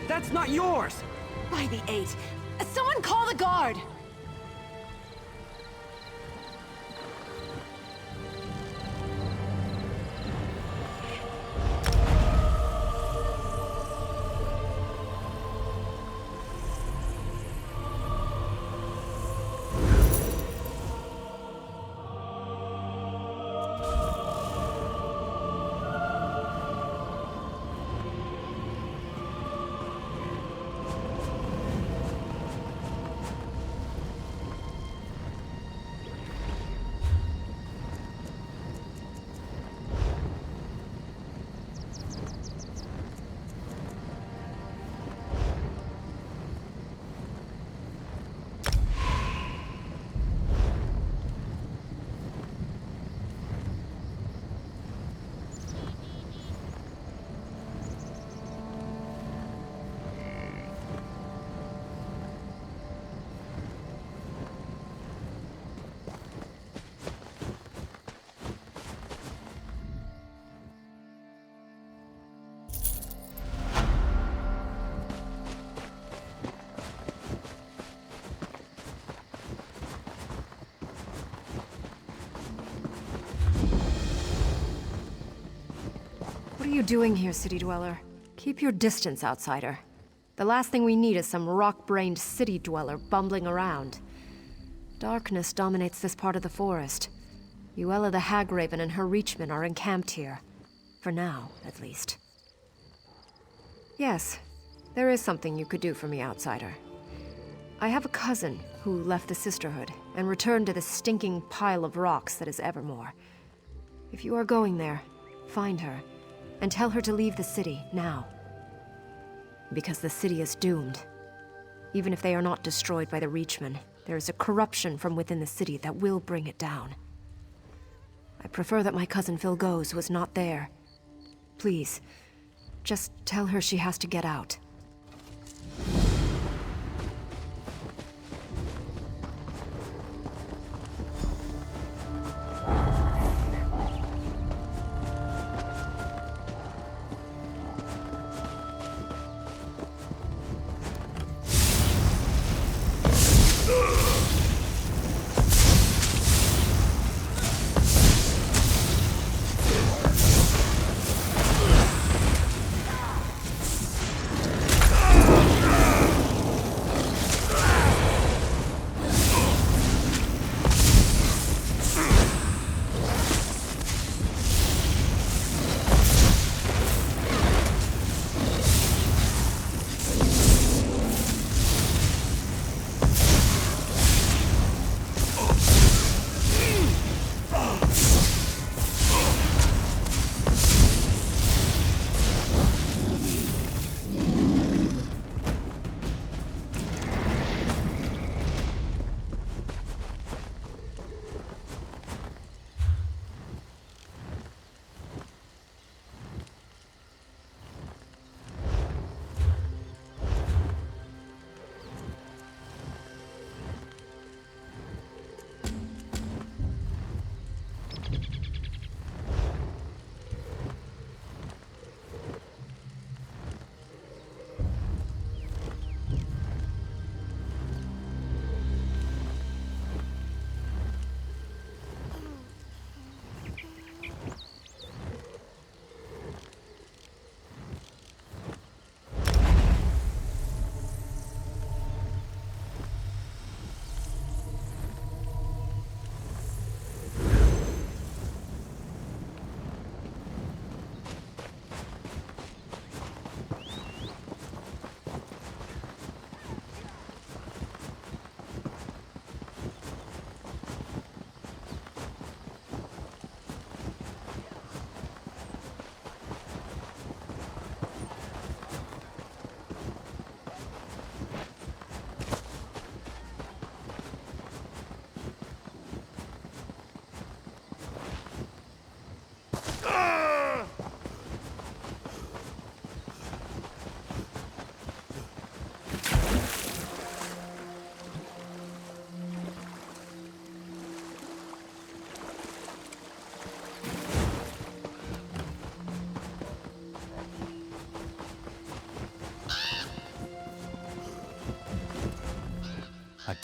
That's not yours! By the 8. Someone call the guard! What are you doing here, city dweller? Keep your distance, outsider. The last thing we need is some rock-brained city dweller bumbling around. Darkness dominates this part of the forest. Uella the Hagraven and her Reachmen are encamped here. For now, at least. Yes, there is something you could do for me, outsider. I have a cousin who left the Sisterhood and returned to the stinking pile of rocks that is Evermore. If you are going there, find her, and tell her to leave the city, now. Because the city is doomed. Even if they are not destroyed by the Reachmen, there is a corruption from within the city that will bring it down. I prefer that my cousin Phil goes was not there. Please, just tell her she has to get out.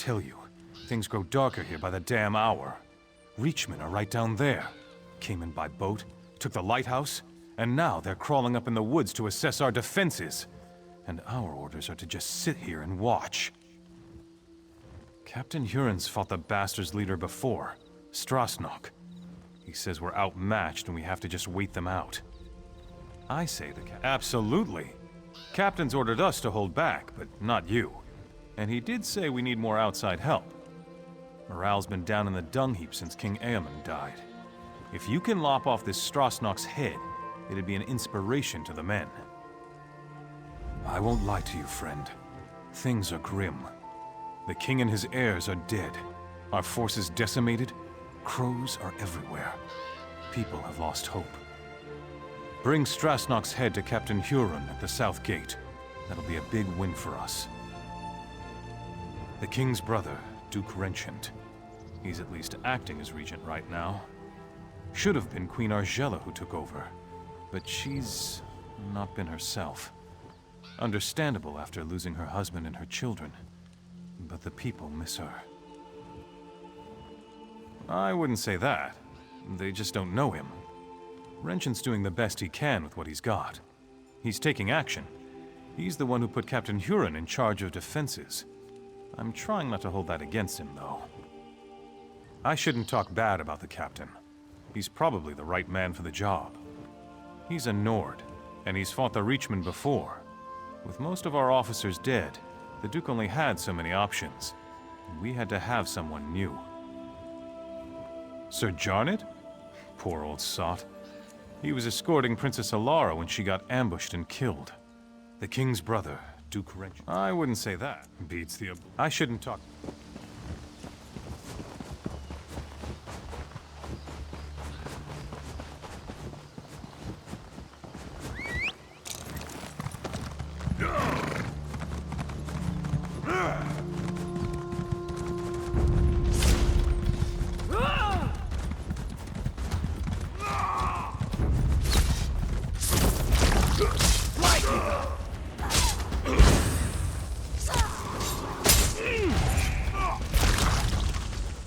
tell you, things grow darker here by the damn hour. Reachmen are right down there. Came in by boat, took the lighthouse, and now they're crawling up in the woods to assess our defenses. And our orders are to just sit here and watch. Captain Huron's fought the bastards' leader before, Strasnock. He says we're outmatched and we have to just wait them out. I say absolutely. Captain's ordered us to hold back, but not you. And he did say we need more outside help. Morale's been down in the dung heap since King Aemon died. If you can lop off this Strasnock's head, it'd be an inspiration to the men. I won't lie to you, friend. Things are grim. The king and his heirs are dead. Our forces decimated. Crows are everywhere. People have lost hope. Bring Strasnock's head to Captain Huron at the South Gate. That'll be a big win for us. The king's brother, Duke Renchant. He's at least acting as regent right now. Should have been Queen Argella who took over, but she's not been herself. Understandable after losing her husband and her children, but the people miss her. I wouldn't say that. They just don't know him. Renchant's doing the best he can with what he's got. He's taking action. He's the one who put Captain Huron in charge of defenses. I'm trying not to hold that against him, though. I shouldn't talk bad about the captain. He's probably the right man for the job. He's a Nord, and he's fought the Reachmen before. With most of our officers dead, the Duke only had so many options. We had to have someone new. Sir Jarned? Poor old sot. He was escorting Princess Alara when she got ambushed and killed. The king's brother, Duke Renchant. I wouldn't say that. Beats the... I shouldn't talk...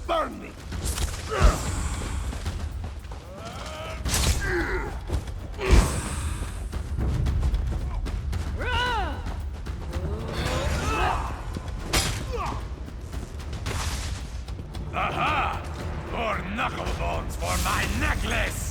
Burn me! Aha! More knuckle bones for my necklace!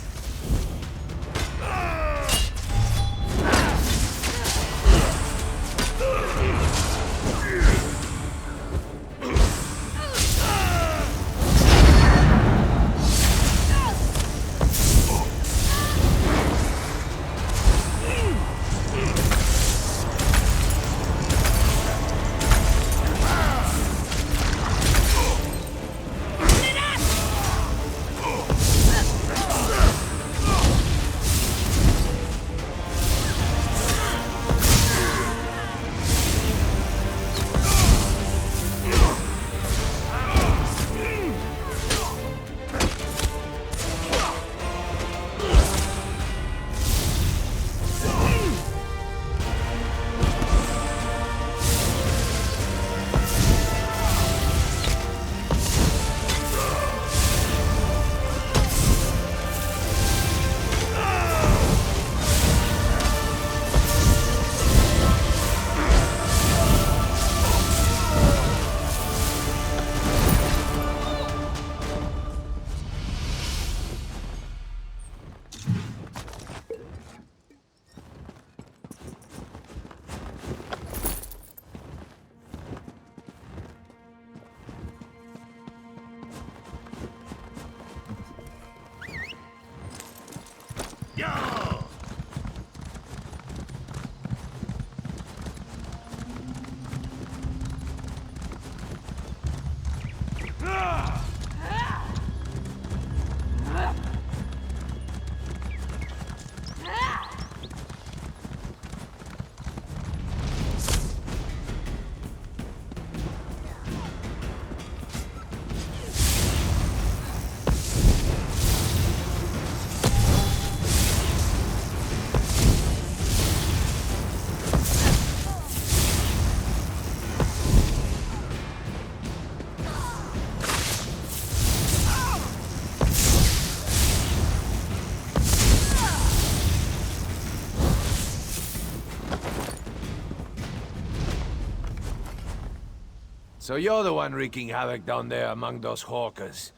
So you're the one wreaking havoc down there among those hawkers.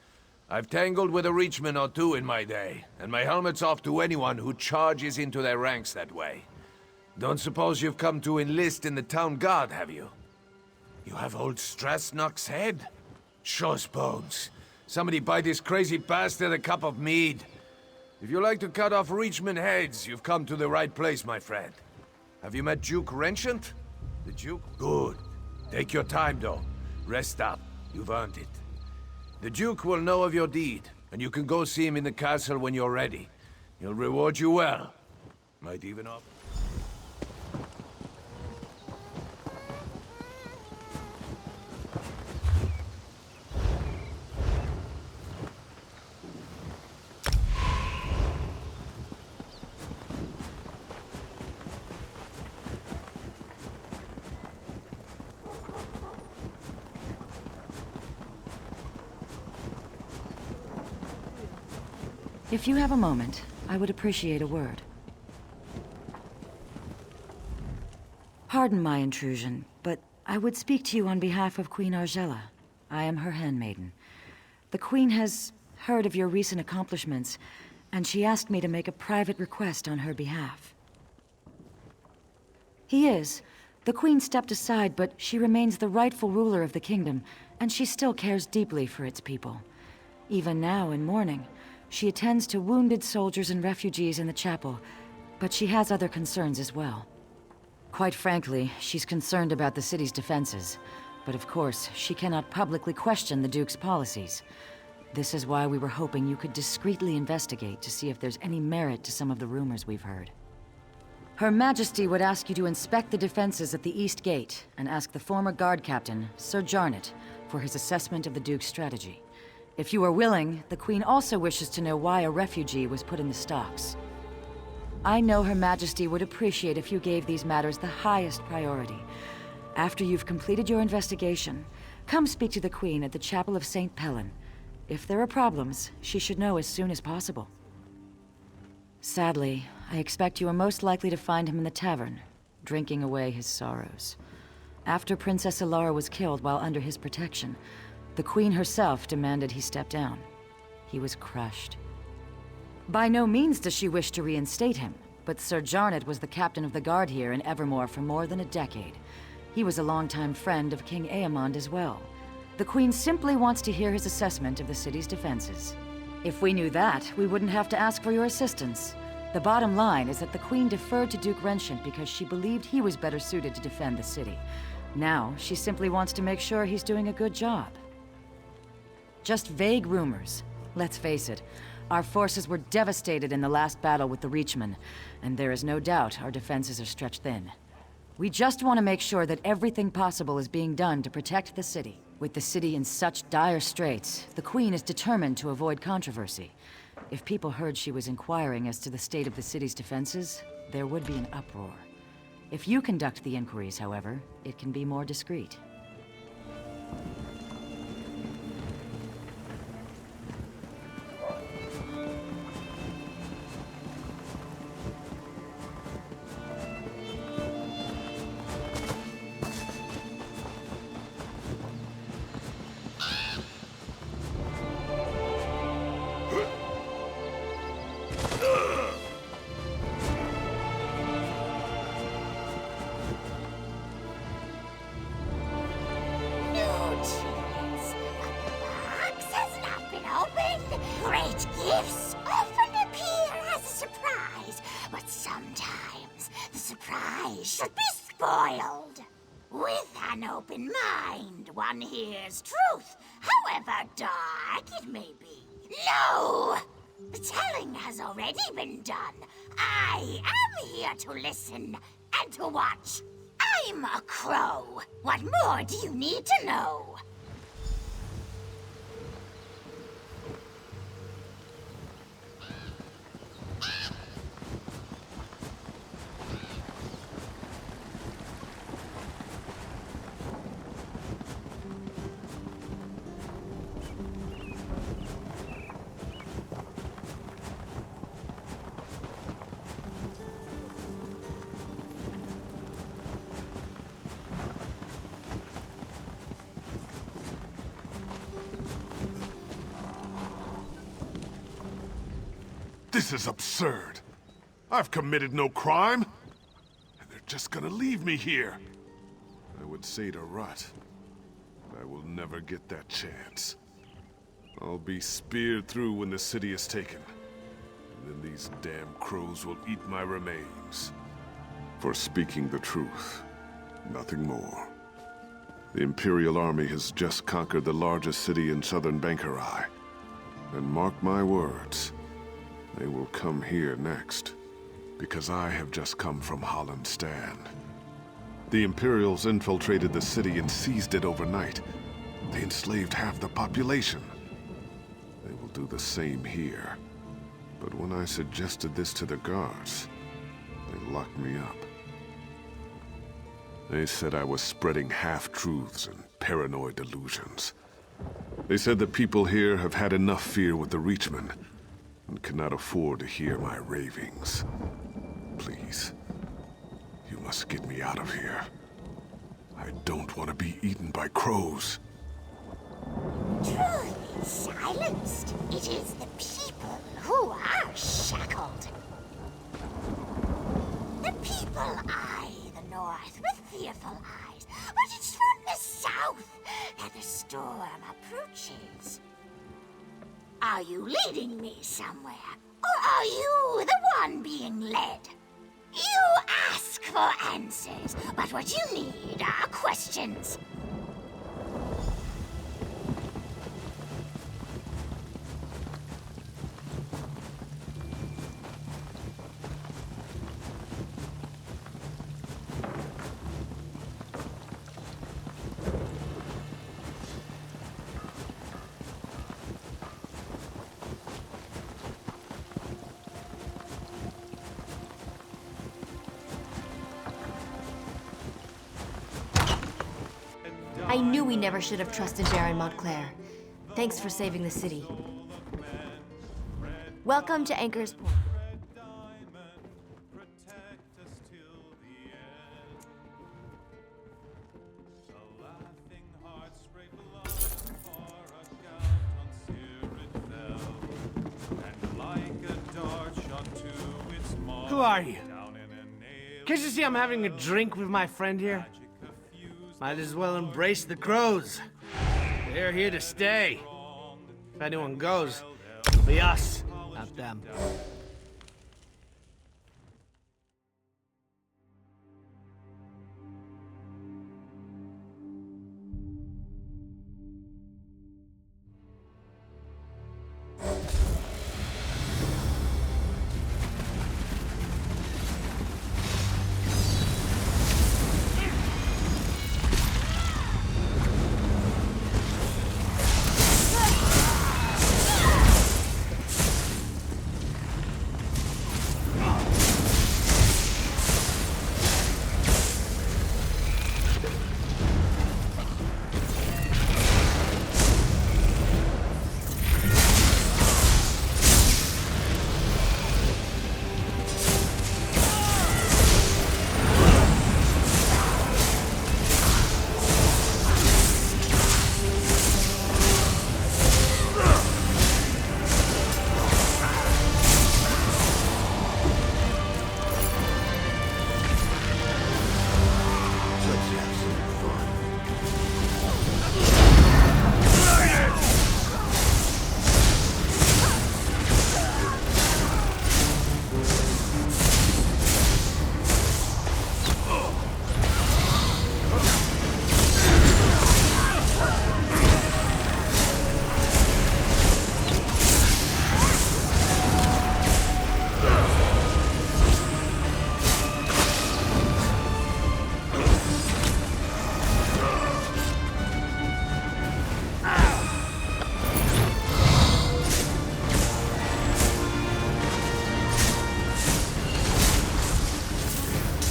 I've tangled with a Reachman or two in my day, and my helmet's off to anyone who charges into their ranks that way. Don't suppose you've come to enlist in the town guard, have you? You have old Strasnock's head? Shows bones. Somebody buy this crazy bastard a cup of mead. If you like to cut off Reachman heads, you've come to the right place, my friend. Have you met Duke Renchant? The Duke? Good. Take your time, though. Rest up. You've earned it. The Duke will know of your deed, and you can go see him in the castle when you're ready. He'll reward you well. Might even offer... If you have a moment, I would appreciate a word. Pardon my intrusion, but I would speak to you on behalf of Queen Argella. I am her handmaiden. The Queen has heard of your recent accomplishments, and she asked me to make a private request on her behalf. He is. The Queen stepped aside, but she remains the rightful ruler of the kingdom, and she still cares deeply for its people. Even now, in mourning, she attends to wounded soldiers and refugees in the chapel, but she has other concerns as well. Quite frankly, she's concerned about the city's defenses, but of course, she cannot publicly question the Duke's policies. This is why we were hoping you could discreetly investigate to see if there's any merit to some of the rumors we've heard. Her Majesty would ask you to inspect the defenses at the East Gate and ask the former guard captain, Sir Jarnet, for his assessment of the Duke's strategy. If you are willing, the Queen also wishes to know why a refugee was put in the stocks. I know Her Majesty would appreciate if you gave these matters the highest priority. After you've completed your investigation, come speak to the Queen at the Chapel of St. Pellin. If there are problems, she should know as soon as possible. Sadly, I expect you are most likely to find him in the tavern, drinking away his sorrows. After Princess Ilara was killed while under his protection, the Queen herself demanded he step down. He was crushed. By no means does she wish to reinstate him, but Sir Jarnet was the captain of the guard here in Evermore for more than a decade. He was a longtime friend of King Aemond as well. The Queen simply wants to hear his assessment of the city's defenses. If we knew that, we wouldn't have to ask for your assistance. The bottom line is that the Queen deferred to Duke Renchant because she believed he was better suited to defend the city. Now, she simply wants to make sure he's doing a good job. Just vague rumors. Let's face it, our forces were devastated in the last battle with the Reachman, and there is no doubt our defenses are stretched thin. We just want to make sure that everything possible is being done to protect the city. With the city in such dire straits, the Queen is determined to avoid controversy. If people heard she was inquiring as to the state of the city's defenses, there would be an uproar. If you conduct the inquiries, however, it can be more discreet. Great gifts often appear as a surprise, but sometimes the surprise should be spoiled. With an open mind, one hears truth, however dark it may be. No! The telling has already been done. I am here to listen and to watch. I'm a crow. What more do you need to know? This is absurd. I've committed no crime. And they're just gonna leave me here. I would say to Rut, but I will never get that chance. I'll be speared through when the city is taken. And then these damn crows will eat my remains. For speaking the truth, nothing more. The Imperial Army has just conquered the largest city in southern Bankarai. And mark my words, they will come here next. Because I have just come from Hollandstand. The Imperials infiltrated the city and seized it overnight. They enslaved half the population. They will do the same here. But when I suggested this to the guards, they locked me up. They said I was spreading half-truths and paranoid delusions. They said the people here have had enough fear with the Reachmen and cannot afford to hear my ravings. Please, you must get me out of here. I don't want to be eaten by crows. Truly silenced. It is the people who are shackled. The people eye the north with fearful eyes, but it's from the south that the storm approaches. Are you leading me somewhere, or are you the one being led? You ask for answers, but what you need are questions. I knew we never should have trusted Baron Montclair. Thanks for saving the city. Welcome to Anchor's Point. Who are you? Can't you see I'm having a drink with my friend here? Might as well embrace the crows. They're here to stay. If anyone goes, it'll be us, not them.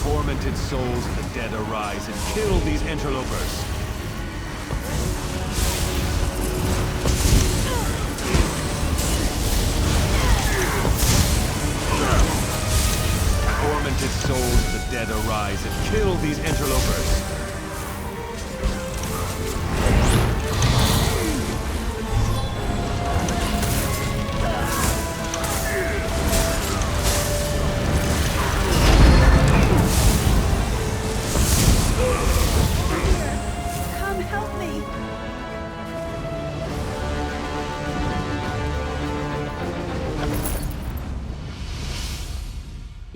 Tormented souls of the dead arise and kill these interlopers. Tormented souls of the dead arise and kill these interlopers.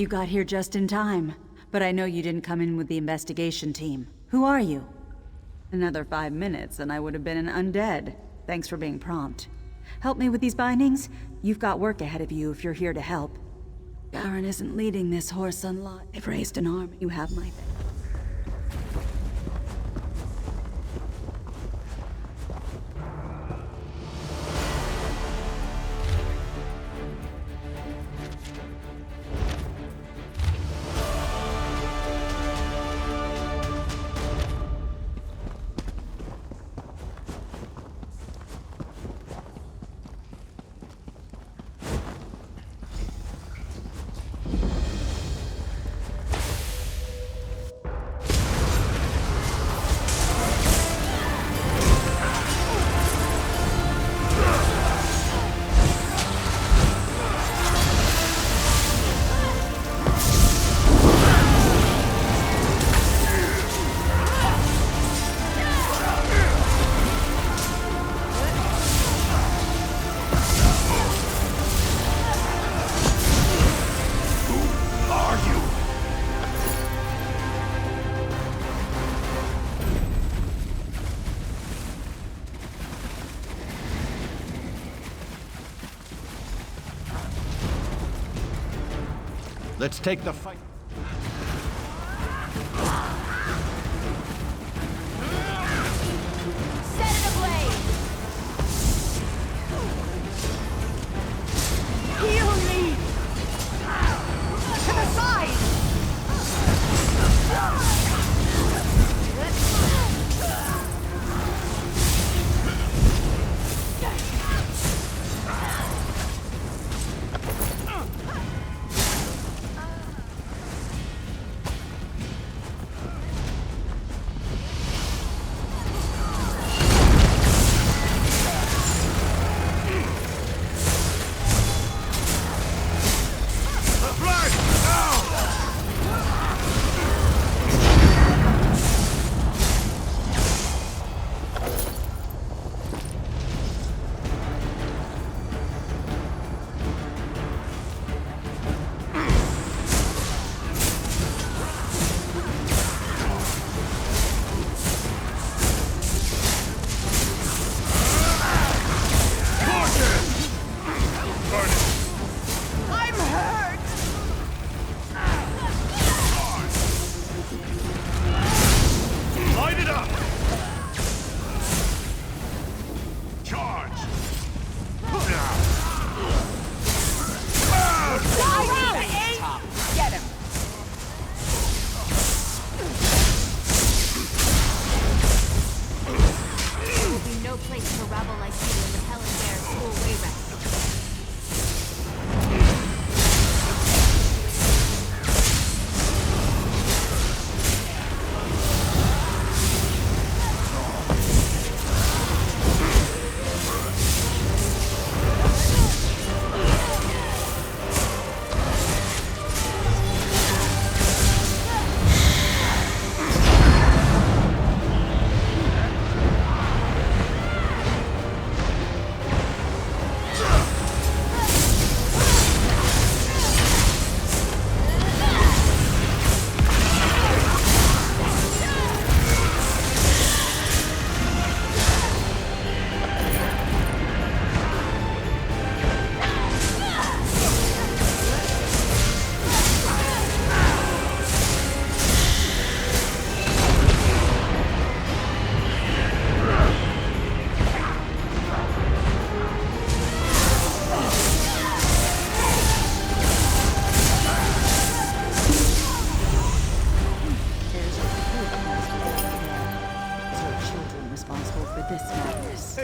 You got here just in time, but I know you didn't come in with the investigation team. Who are you? Another 5 minutes and I would have been an undead. Thanks for being prompt. Help me with these bindings? You've got work ahead of you if you're here to help. Garen isn't leading this horse unlocked. I've raised an army. You have my back. Let's take the fight. Set it ablaze! Heal me! To the side!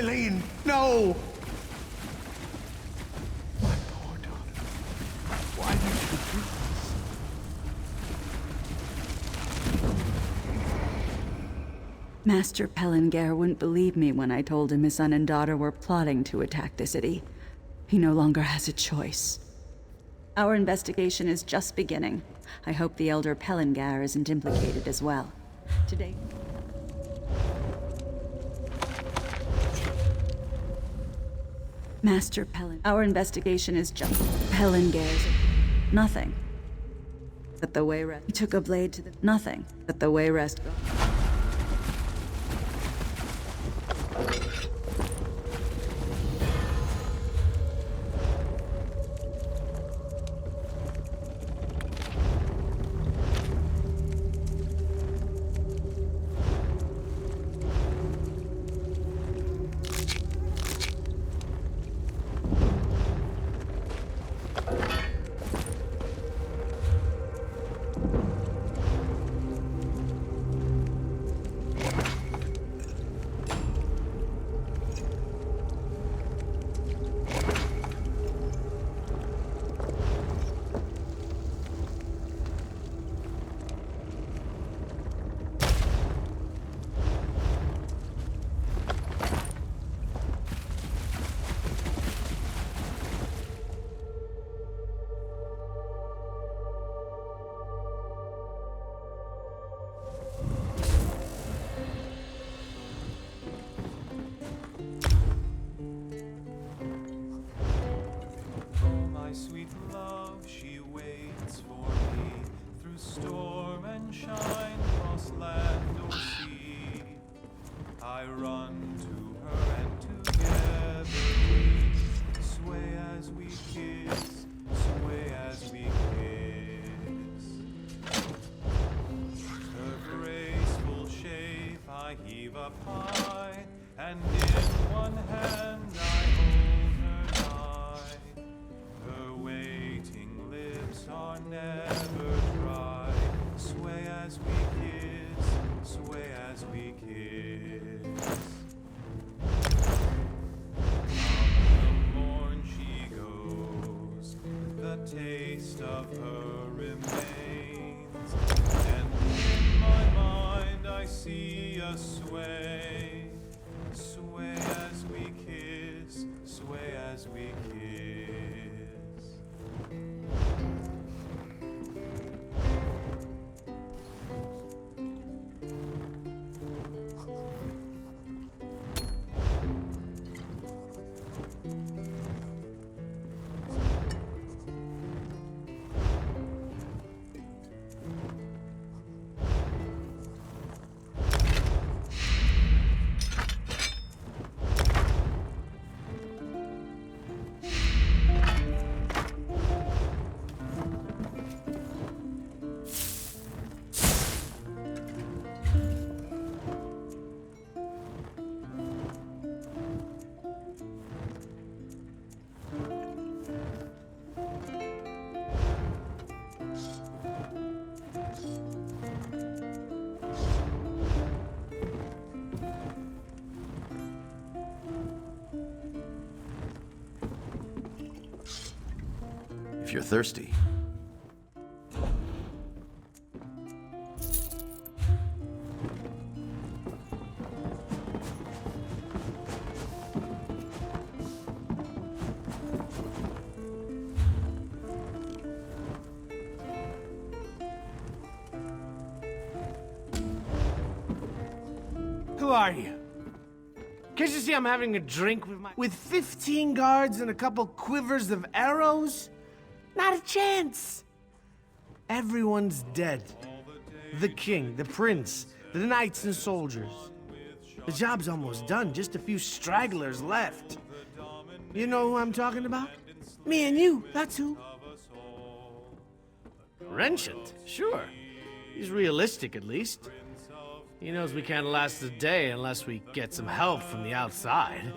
Eileen, no! My poor daughter. Why did you do this? Master Pelengare wouldn't believe me when I told him his son and daughter were plotting to attack the city. He no longer has a choice. Our investigation is just beginning. I hope the Elder Pelengare isn't implicated as well. Today... Master Our investigation is just... Pelengare's... Nothing. But the way he took a blade to the nothing. But the way rest go. Sweet love, she waits for me through storm and shine, cross land or sea. I run to her and together we sway as we kiss, sway as we kiss. Her graceful shape I heave up high, and in one hand I hold her nigh. Her waiting lips are never dry. Sway as we kiss, sway as we kiss. On the morn she goes, the taste of her remains, and in my mind I see a sway, sway as we kiss, sway as we kiss. If you're thirsty. Who are you? Can't you see I'm having a drink with 15 guards and a couple quivers of arrows? Not a chance! Everyone's dead. The king, the prince, the knights and soldiers. The job's almost done, just a few stragglers left. You know who I'm talking about? Me and you, that's who. Renchant, sure. He's realistic, at least. He knows we can't last a day unless we get some help from the outside.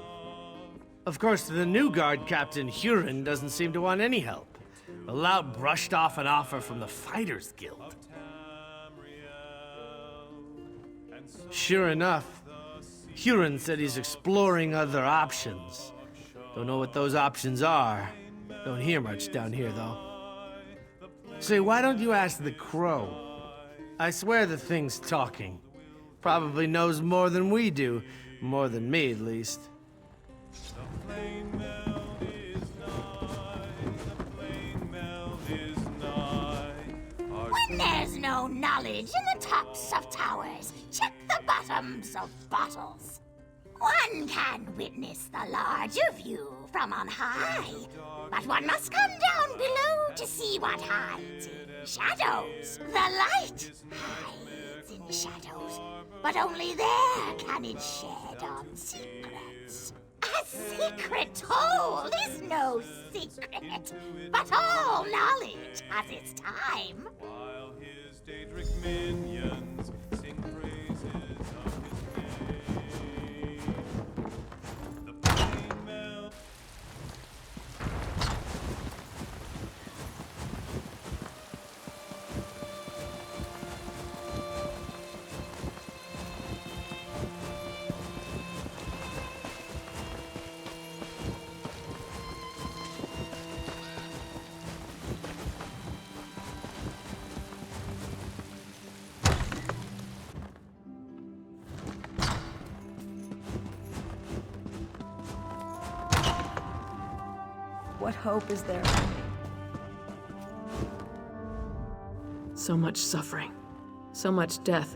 Of course, the new guard captain, Huron, doesn't seem to want any help. The lout brushed off an offer from the Fighters Guild. Sure enough, Huron said he's exploring other options. Don't know what those options are. Don't hear much down here, though. Say, why don't you ask the Crow? I swear the thing's talking. Probably knows more than we do. More than me, at least. When there's no knowledge in the tops of towers, check the bottoms of bottles. One can witness the larger view from on high, but one must come down below to see what hides in shadows. The light hides in shadows, but only there can it shed on secrets. A secret told is no secret, but all knowledge has its time. While his Daedric minions sing praises of his name. The plain melts. What hope is there? So much suffering. So much death.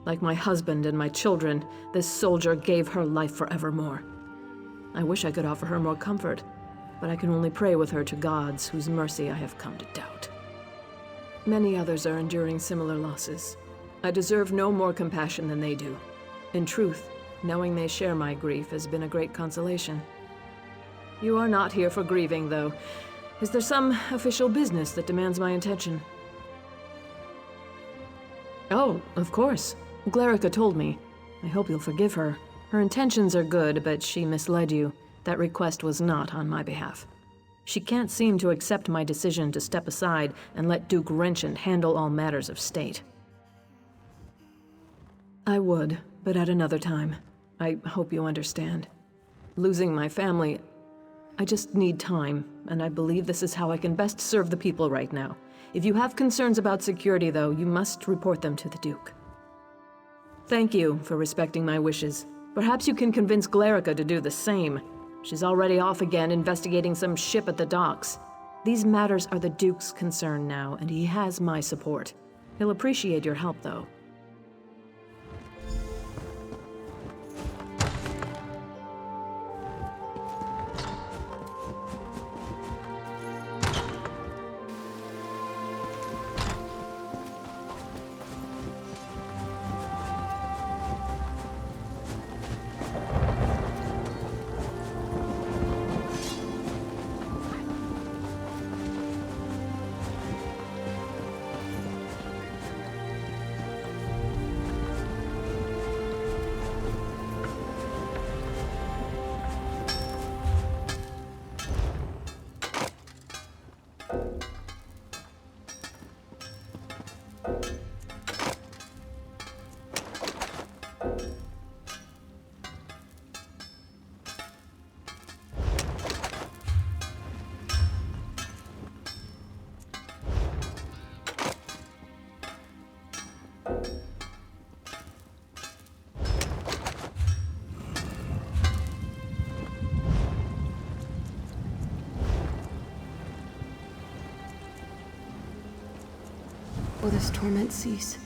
Like my husband and my children, this soldier gave her life forevermore. I wish I could offer her more comfort, but I can only pray with her to gods whose mercy I have come to doubt. Many others are enduring similar losses. I deserve no more compassion than they do. In truth, knowing they share my grief has been a great consolation. You are not here for grieving, though. Is there some official business that demands my attention? Oh, of course. Glarica told me. I hope you'll forgive her. Her intentions are good, but she misled you. That request was not on my behalf. She can't seem to accept my decision to step aside and let Duke Wrenchant handle all matters of state. I would, but at another time. I hope you understand. Losing my family, I just need time, and I believe this is how I can best serve the people right now. If you have concerns about security, though, you must report them to the Duke. Thank you for respecting my wishes. Perhaps you can convince Glarica to do the same. She's already off again investigating some ship at the docks. These matters are the Duke's concern now, and he has my support. He'll appreciate your help, though. Will this torment cease?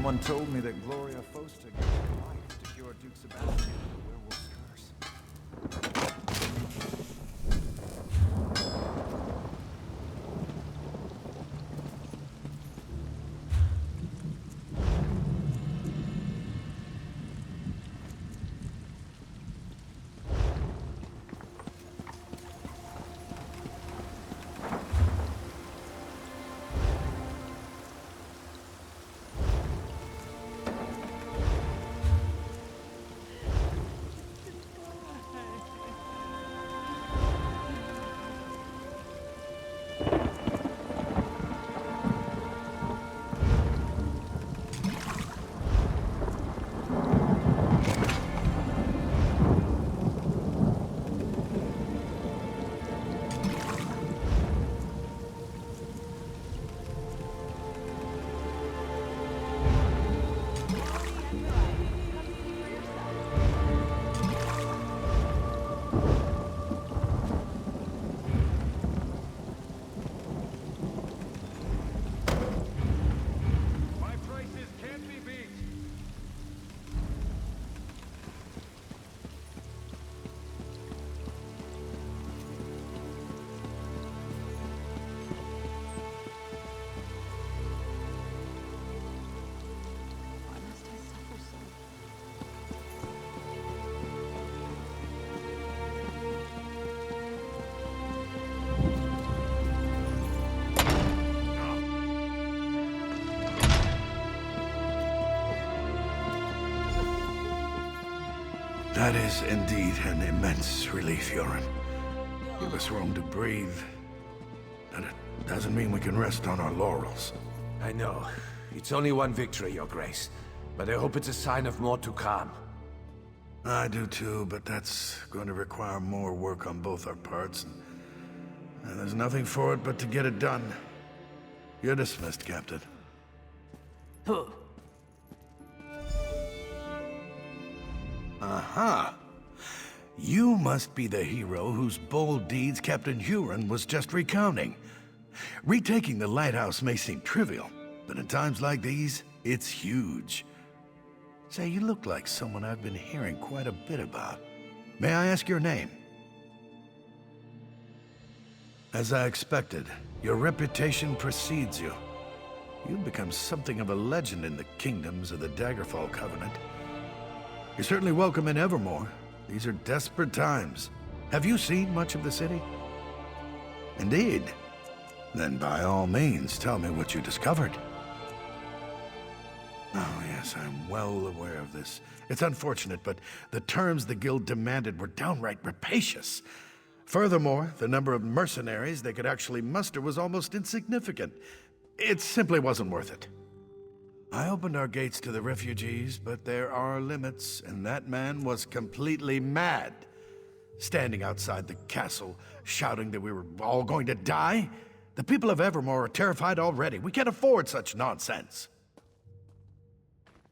Someone told me that Gloria Foster gave her life to cure Duke Sebastian of the werewolf's curse. That is indeed an immense relief, Yoren. Give us room to breathe. And it doesn't mean we can rest on our laurels. I know. It's only one victory, Your Grace. But I hope it's a sign of more to come. I do too, but that's going to require more work on both our parts. And there's nothing for it but to get it done. You're dismissed, Captain. Aha! You must be the hero whose bold deeds Captain Huron was just recounting. Retaking the lighthouse may seem trivial, but in times like these, it's huge. Say, you look like someone I've been hearing quite a bit about. May I ask your name? As I expected, your reputation precedes you. You've become something of a legend in the kingdoms of the Daggerfall Covenant. You're certainly welcome in Evermore. These are desperate times. Have you seen much of the city? Indeed. Then by all means, tell me what you discovered. Oh, yes, I'm well aware of this. It's unfortunate, but the terms the guild demanded were downright rapacious. Furthermore, the number of mercenaries they could actually muster was almost insignificant. It simply wasn't worth it. I opened our gates to the refugees, but there are limits, and that man was completely mad. Standing outside the castle, shouting that we were all going to die? The people of Evermore are terrified already. We can't afford such nonsense.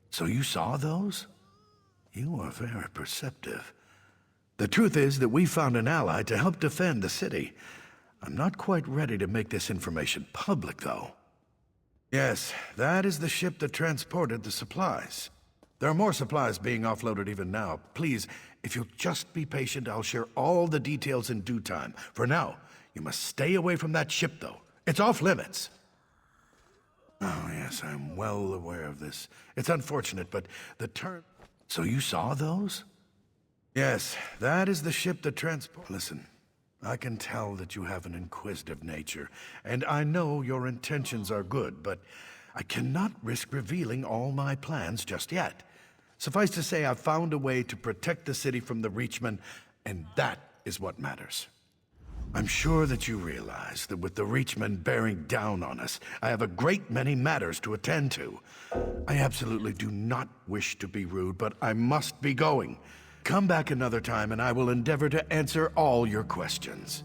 So you saw those? You are very perceptive. The truth is that we found an ally to help defend the city. I'm not quite ready to make this information public, though. Yes, that is the ship that transported the supplies. There are more supplies being offloaded even now. Please, if you'll just be patient, I'll share all the details in due time. For now, you must stay away from that ship, though. It's off limits. Oh, yes, I'm well aware of this. It's unfortunate, but the term... So you saw those? Yes, that is the ship that transport... Listen, I can tell that you have an inquisitive nature, and I know your intentions are good, but I cannot risk revealing all my plans just yet. Suffice to say, I've found a way to protect the city from the Reachmen, and that is what matters. I'm sure that you realize that with the Reachmen bearing down on us, I have a great many matters to attend to. I absolutely do not wish to be rude, but I must be going. Come back another time and I will endeavor to answer all your questions.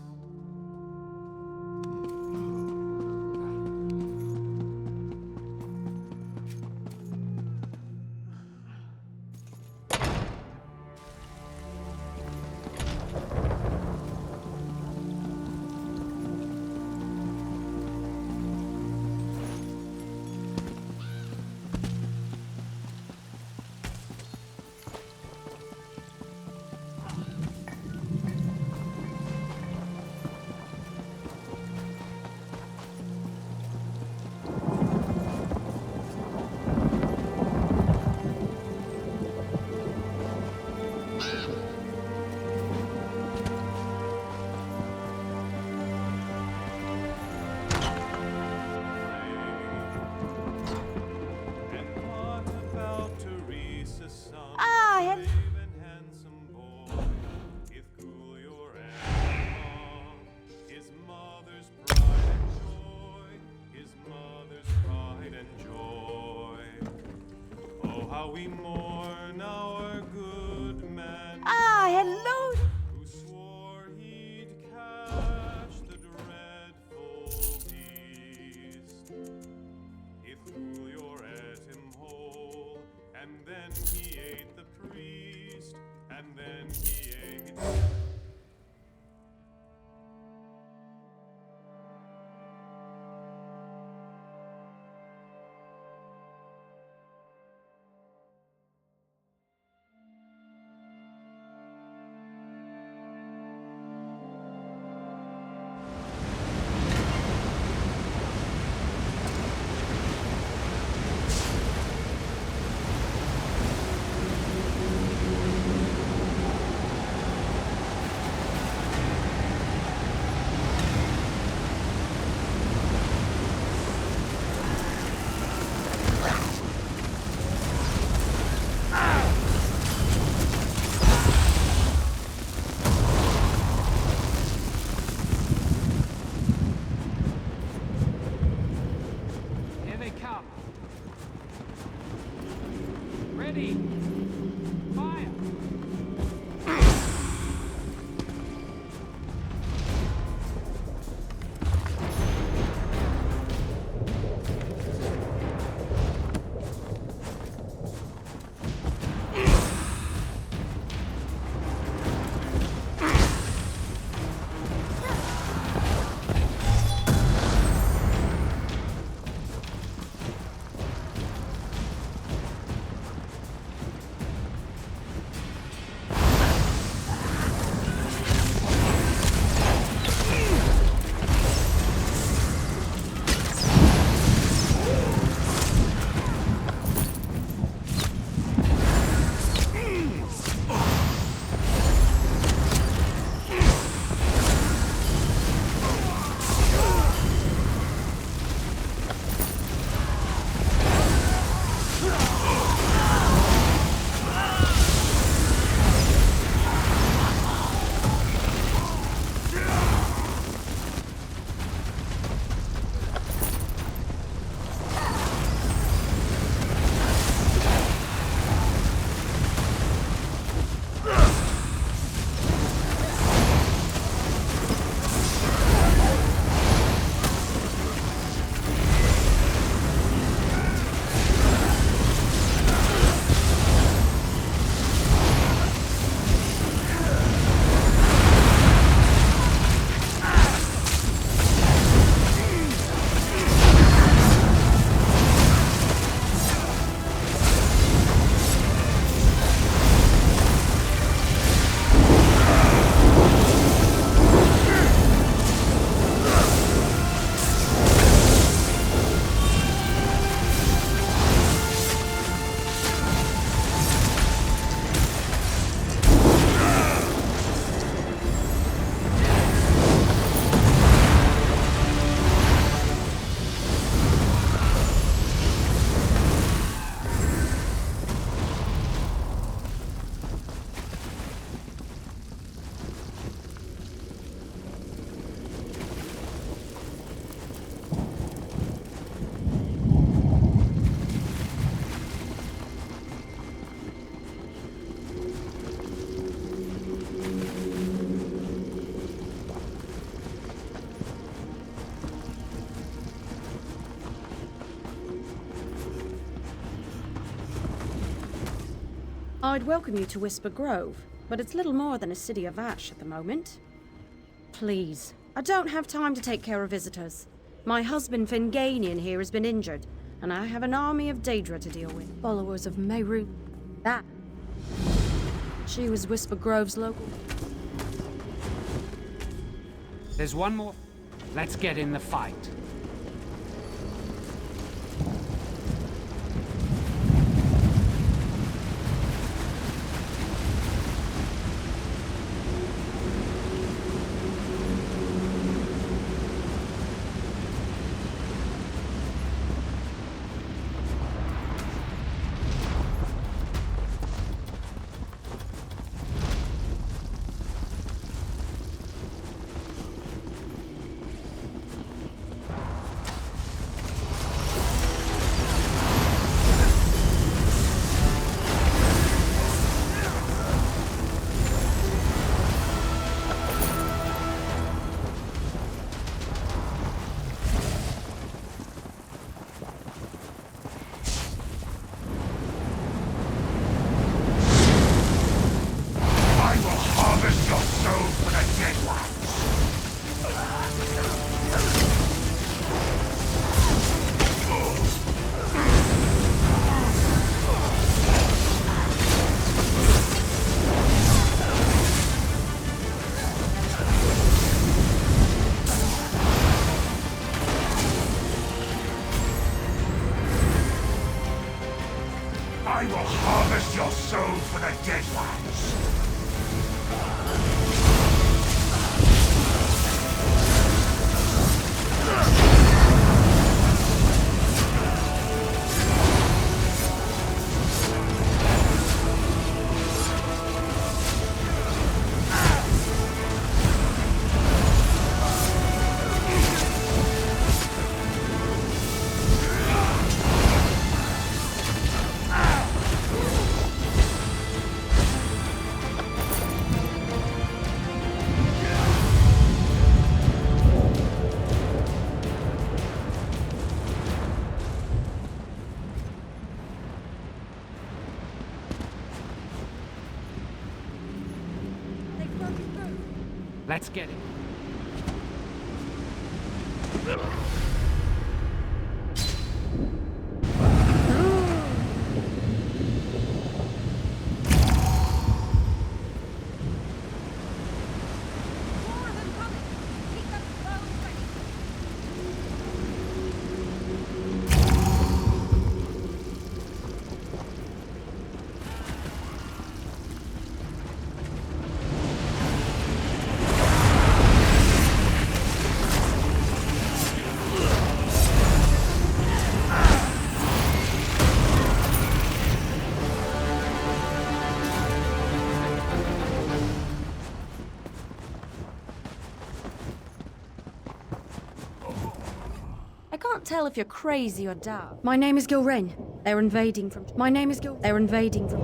how we mourn our good man. Ah, hello. Who swore he'd catch the dreadful beast. He threw your him whole, and then he ate the priest, and then he ate. Ready! Fire! I'd welcome you to Whisper Grove, but it's little more than a city of ash at the moment. Please, I don't have time to take care of visitors. My husband Finganian here has been injured, and I have an army of Daedra to deal with. Followers of Meru. That. She was Whisper Grove's local. There's one more. Let's get in the fight. Harvest your soul for the Deadlands. Let's get it. I can't tell if you're crazy or daft. My name is Gilrain. They're invading from... My name is They're invading from...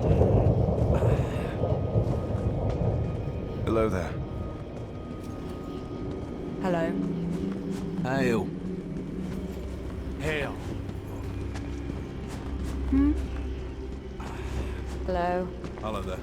Hello there. Hello. Hail. Hail. Hello. Hello there.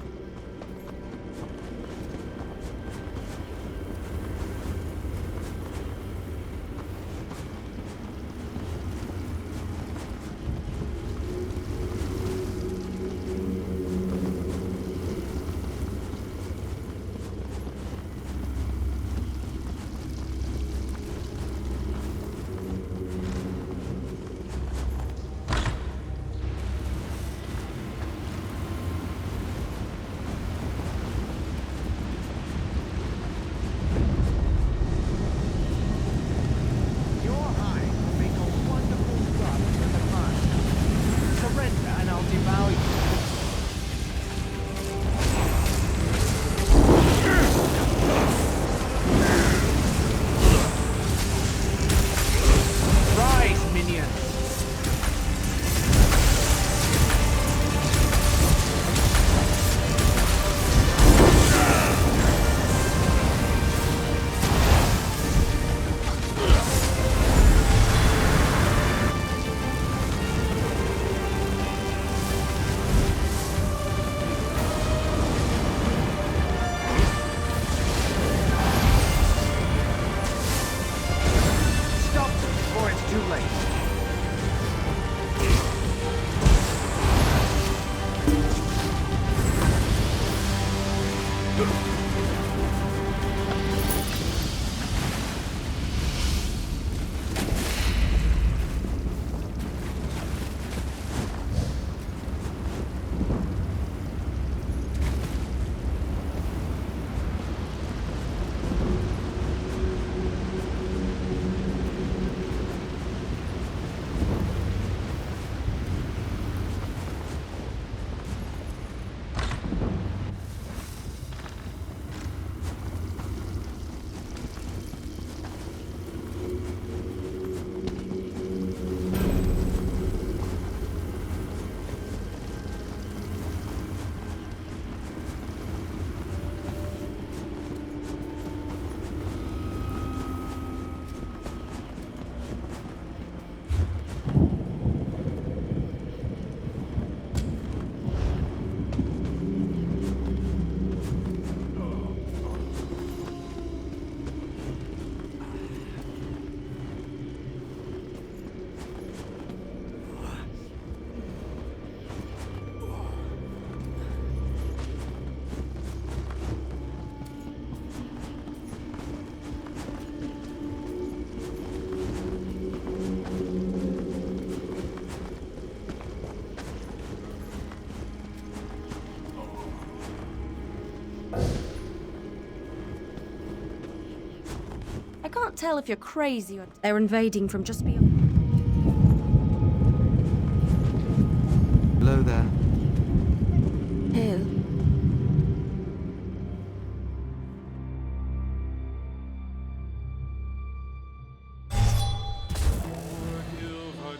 can't tell if you're crazy or they're invading from just beyond. Hello there. Who?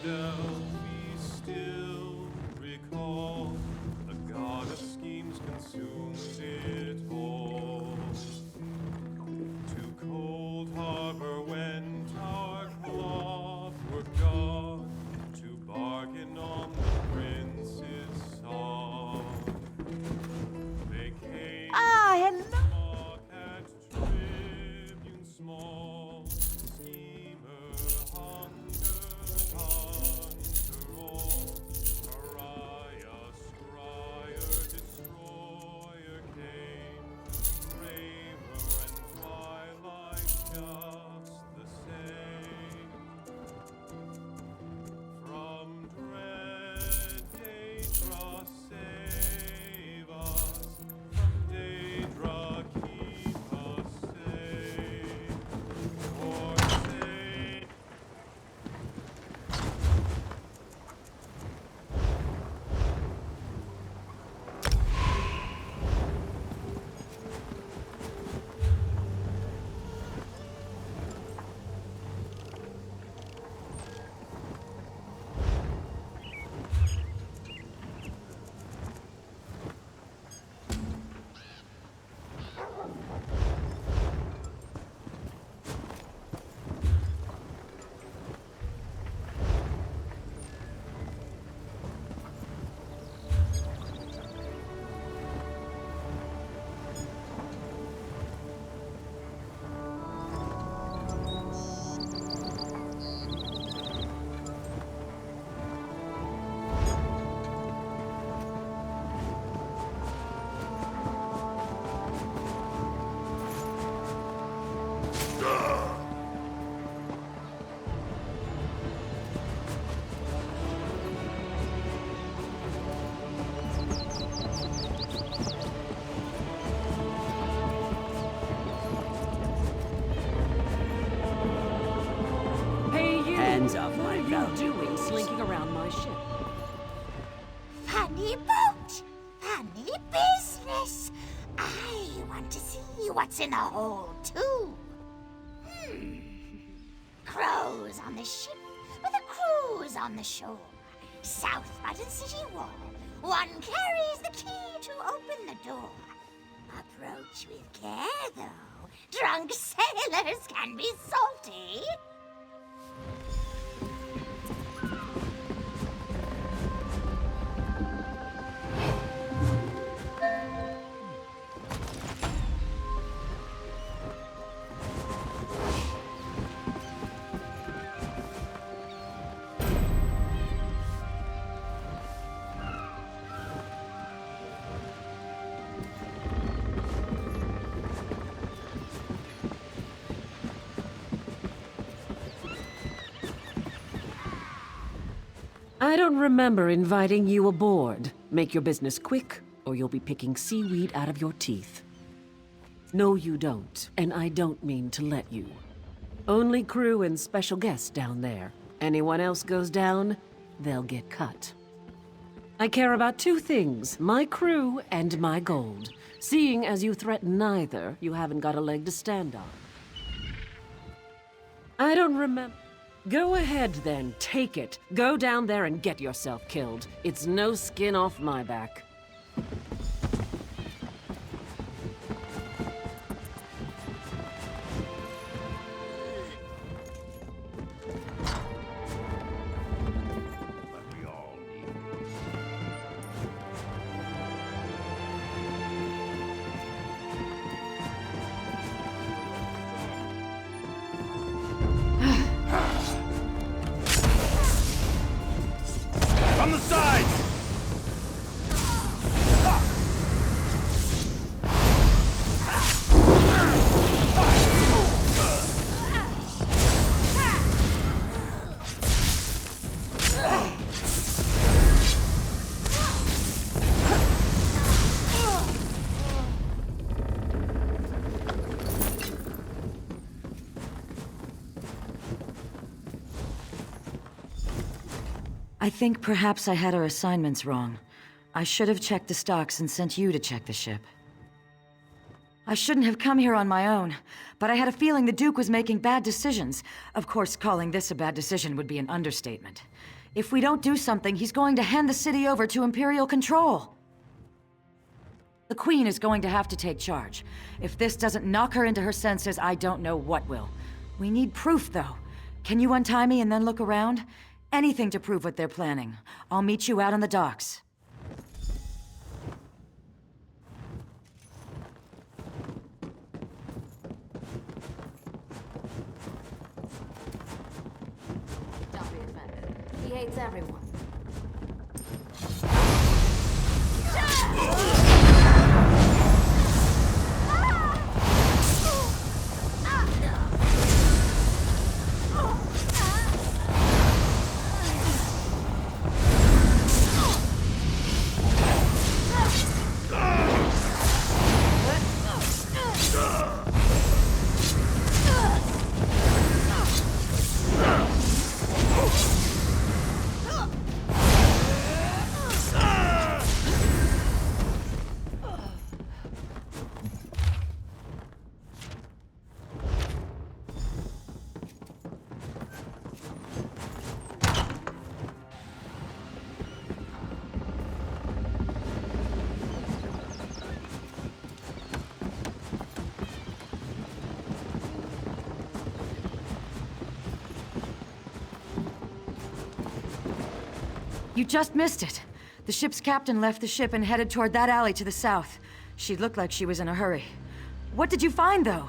Be still, recall the god of schemes consumes it all. To Cold Harbor went our cloth were gone to bargain on the prince's song. They came mock at tribune small, schemer hunger all. Pariah, scryer, destroyer came, Kramer and Twilight just the same. From dread Daedra save us, from Daedra keep us safe. For save. Hands off my boat. What are you doing slinking around my ship? Funny boat, funny business. I want to see what's in the hold, too. Crows on the ship, with a cruise on the shore. South Button City Wall. One carries the key to open the door. Approach with care, though. Drunk sailors can be salty. I don't remember inviting you aboard. Make your business quick, or you'll be picking seaweed out of your teeth. No, you don't, and I don't mean to let you. Only crew and special guests down there. Anyone else goes down, they'll get cut. I care about two things, my crew and my gold. Seeing as you threaten neither, you haven't got a leg to stand on. I don't remember... Go ahead then, take it. Go down there and get yourself killed. It's no skin off my back. On the sides! I think perhaps I had our assignments wrong. I should have checked the stocks and sent you to check the ship. I shouldn't have come here on my own, but I had a feeling the Duke was making bad decisions. Of course, calling this a bad decision would be an understatement. If we don't do something, he's going to hand the city over to Imperial control. The Queen is going to have to take charge. If this doesn't knock her into her senses, I don't know what will. We need proof, though. Can you untie me and then look around? Anything to prove what they're planning. I'll meet you out on the docks. Don't be offended. He hates everyone. You just missed it. The ship's captain left the ship and headed toward that alley to the south. She looked like she was in a hurry. What did you find, though?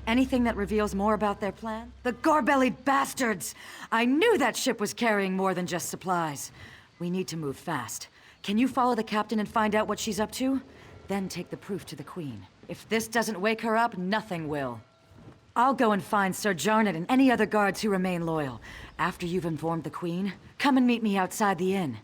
Anything that reveals more about their plan? The gore-bellied bastards! I knew that ship was carrying more than just supplies. We need to move fast. Can you follow the captain and find out what she's up to? Then take the proof to the Queen. If this doesn't wake her up, nothing will. I'll go and find Sir Jarned and any other guards who remain loyal. After you've informed the Queen, come and meet me outside the inn.